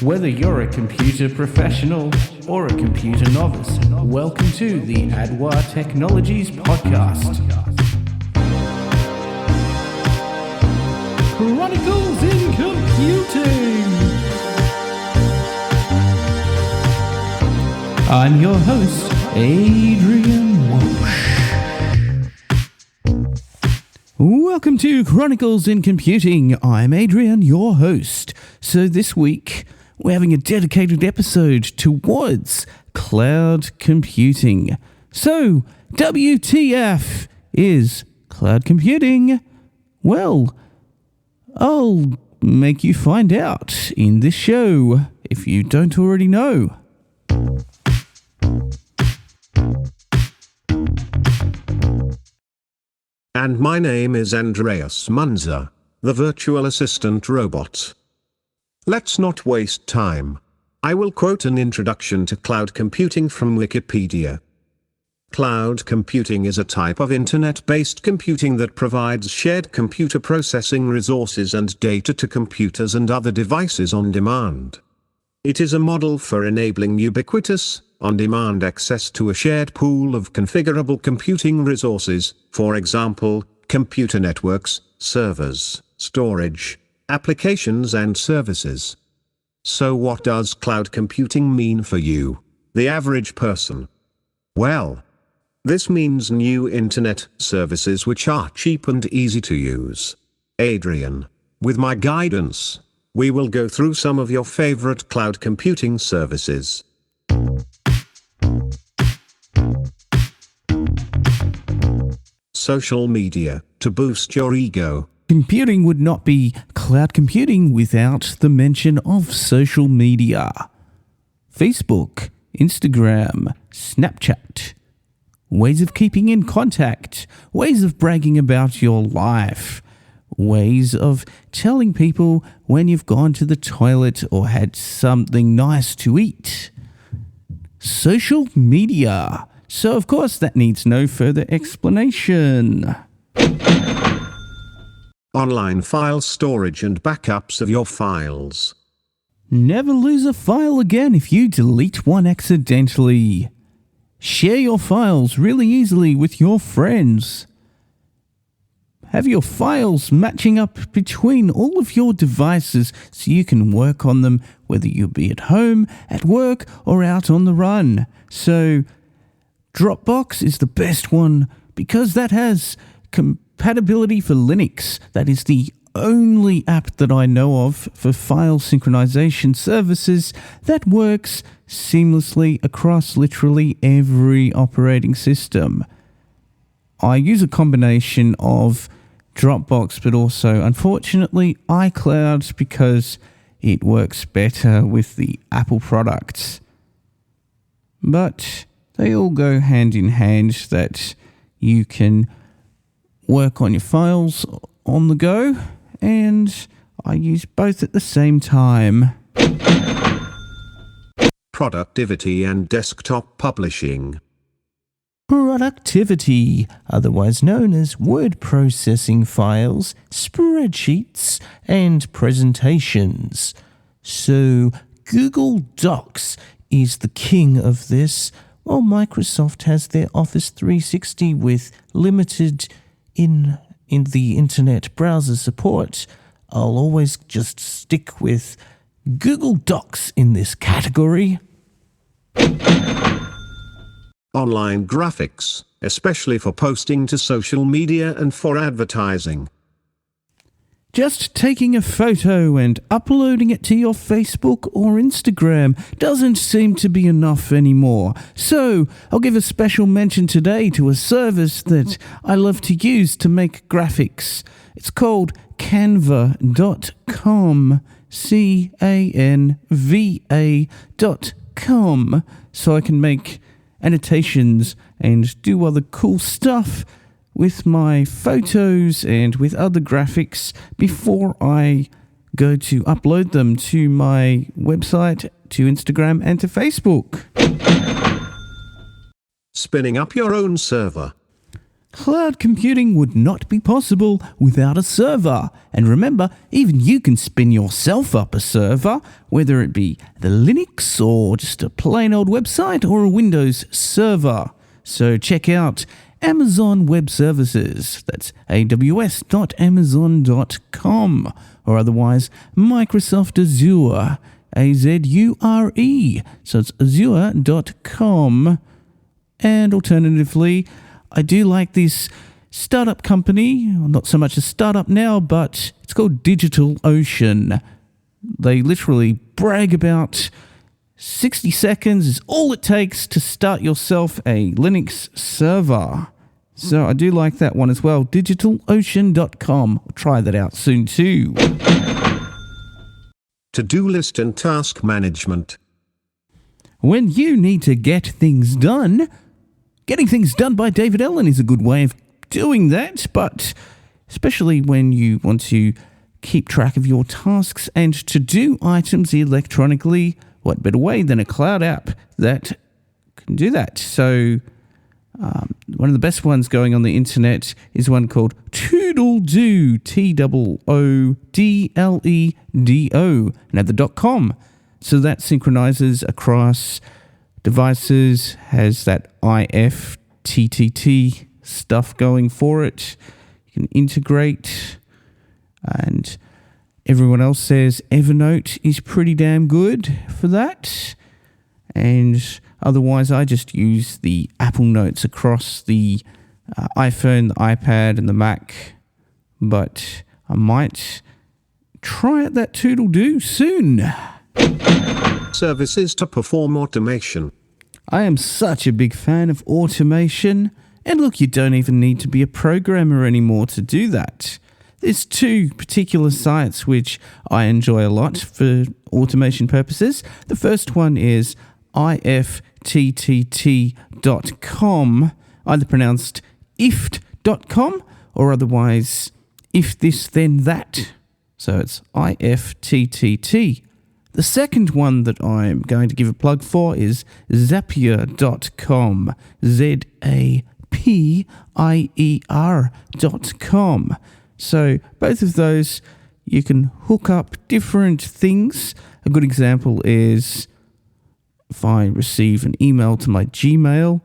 Whether you're a computer professional or a computer novice, welcome to the Adwa Technologies Podcast. Chronicles in Computing! I'm your host, Adrian Walsh. Welcome to Chronicles in Computing. I'm Adrian, your host. So this week, we're having a dedicated episode towards cloud computing. So, WTF is cloud computing? Well, I'll make you find out in this show if you don't already know. And my name is Andreas Munzer, the virtual assistant robot. Let's not waste time. I will quote an introduction to cloud computing from Wikipedia. Cloud computing is a type of internet-based computing that provides shared computer processing resources and data to computers and other devices on demand. It is a model for enabling ubiquitous, on-demand access to a shared pool of configurable computing resources, for example, computer networks, servers, storage, applications and services. So what does cloud computing mean for you, the average person? Well, this means new internet services which are cheap and easy to use. Adrian, with my guidance, we will go through some of your favorite cloud computing services. Social media, to boost your ego. Computing would not be cloud computing without the mention of social media. Facebook, Instagram, Snapchat. Ways of keeping in contact. Ways of bragging about your life. Ways of telling people when you've gone to the toilet or had something nice to eat. Social media. So, of course, that needs no further explanation. Online file storage and backups of your files. Never lose a file again if you delete one accidentally. Share your files really easily with your friends. Have your files matching up between all of your devices so you can work on them whether you be at home, at work, or out on the run. So, Dropbox is the best one because that has compatibility for Linux. That is the only app that I know of for file synchronization services that works seamlessly across literally every operating system. I use a combination of Dropbox but also, unfortunately, iCloud because it works better with the Apple products. But they all go hand in hand that you can work on your files on the go, and I use both at the same time. Productivity and desktop publishing. Productivity, otherwise known as word processing files, spreadsheets, and presentations. So, Google Docs is the king of this, while Microsoft has their Office 360 with limited in the internet browser support. I'll always just stick with Google Docs in this category. Online graphics, especially for posting to social media and for advertising. Just taking a photo and uploading it to your Facebook or Instagram doesn't seem to be enough anymore. So, I'll give a special mention today to a service that I love to use to make graphics. It's called Canva.com. Canva.com. So I can make annotations and do other cool stuff with my photos and with other graphics before I go to upload them to my website, to Instagram and to Facebook. Spinning up your own server. Cloud computing would not be possible without a server. And remember, even you can spin yourself up a server, whether it be the Linux or just a plain old website or a Windows server. So check out Amazon Web Services. That's aws.amazon.com, or otherwise Microsoft Azure, Azure. So it's azure.com. And alternatively, I do like this startup company, not so much a startup now, but it's called DigitalOcean. They literally brag about 60 seconds is all it takes to start yourself a Linux server. So I do like that one as well, digitalocean.com. I'll try that out soon too. To-do list and task management. When you need to get things done, Getting Things Done by David Allen is a good way of doing that, but especially when you want to keep track of your tasks and to-do items electronically, what better way than a cloud app that can do that? So one of the best ones going on the internet is one called Toodledo, Toodledo, and at the .com. So that synchronizes across devices, has that IFTTT stuff going for it. You can integrate, and everyone else says Evernote is pretty damn good for that. And otherwise, I just use the Apple Notes across the iPhone, the iPad, and the Mac. But I might try out that Toodledo soon. Services to perform automation. I am such a big fan of automation. And look, you don't even need to be a programmer anymore to do that. There's two particular sites which I enjoy a lot for automation purposes. The first one is ifttt.com, either pronounced ift.com or otherwise if this then that. So it's ifttt. The second one that I'm going to give a plug for is Zapier.com, Zapier.com. So both of those, you can hook up different things. A good example is if I receive an email to my Gmail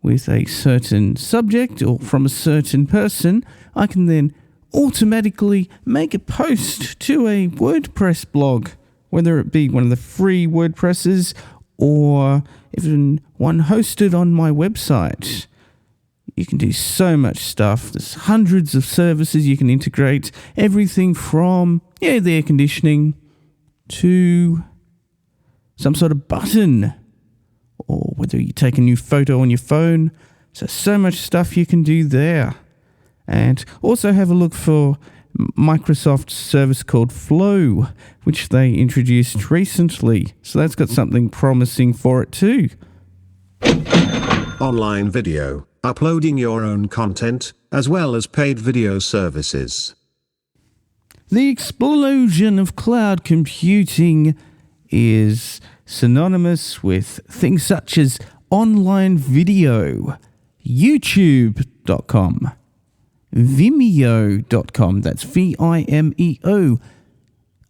with a certain subject or from a certain person, I can then automatically make a post to a WordPress blog, whether it be one of the free WordPresses or even one hosted on my website. You can do so much stuff. There's hundreds of services you can integrate. Everything from, the air conditioning to some sort of button, or whether you take a new photo on your phone. So much stuff you can do there. And also have a look for Microsoft's service called Flow, which they introduced recently. So that's got something promising for it too. Online video, uploading your own content, as well as paid video services. The explosion of cloud computing is synonymous with things such as online video, YouTube.com, Vimeo.com, that's Vimeo.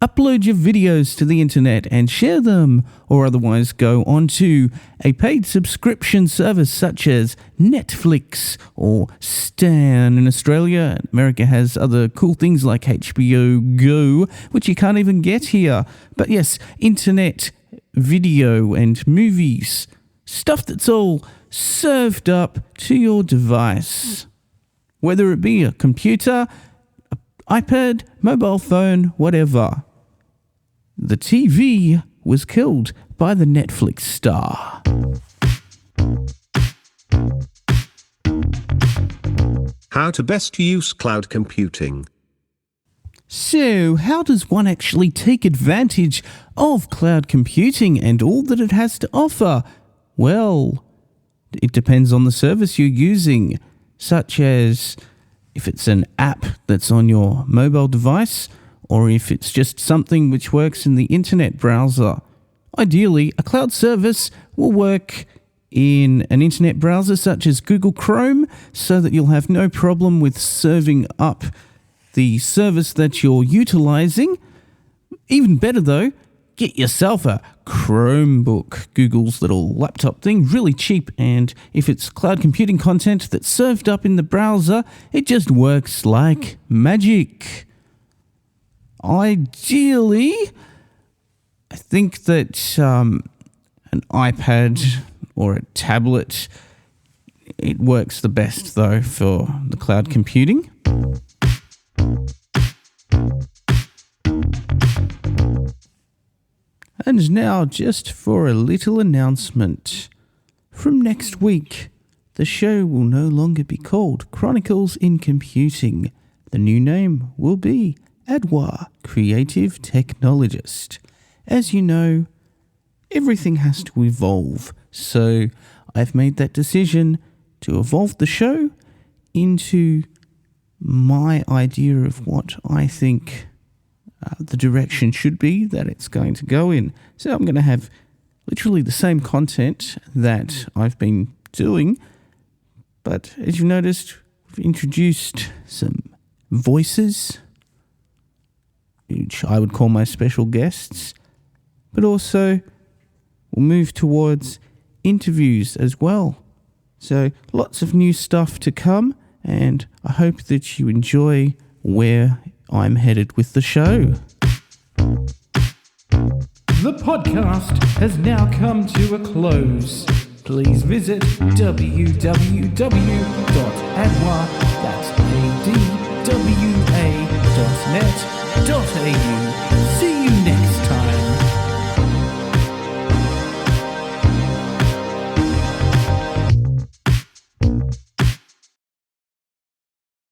Upload your videos to the internet and share them, or otherwise go onto a paid subscription service such as Netflix or Stan in Australia. America has other cool things like HBO Go, which you can't even get here. But yes, internet, video and movies, stuff that's all served up to your device. Whether it be a computer, an iPad, mobile phone, whatever. The TV was killed by the Netflix star. How to best use cloud computing. So, how does one actually take advantage of cloud computing and all that it has to offer? Well, it depends on the service you're using, such as if it's an app that's on your mobile device, or if it's just something which works in the internet browser. Ideally, a cloud service will work in an internet browser such as Google Chrome so that you'll have no problem with serving up the service that you're utilizing. Even better though, get yourself a Chromebook, Google's little laptop thing, really cheap, and if it's cloud computing content that's served up in the browser, it just works like magic. Ideally, I think that an iPad or a tablet, it works the best though for the cloud computing. And now, just for a little announcement. From next week, the show will no longer be called Chronicles in Computing. The new name will be Adwa Creative Technologist. As you know, everything has to evolve, so I've made that decision to evolve the show into my idea of what I think the direction should be that it's going to go in. So I'm going to have literally the same content that I've been doing, but as you've noticed, we've introduced some voices, which I would call my special guests, but also we'll move towards interviews as well. So lots of new stuff to come, and I hope that you enjoy where I'm headed with the show. The podcast has now come to a close. Please visit www.adwa.net.au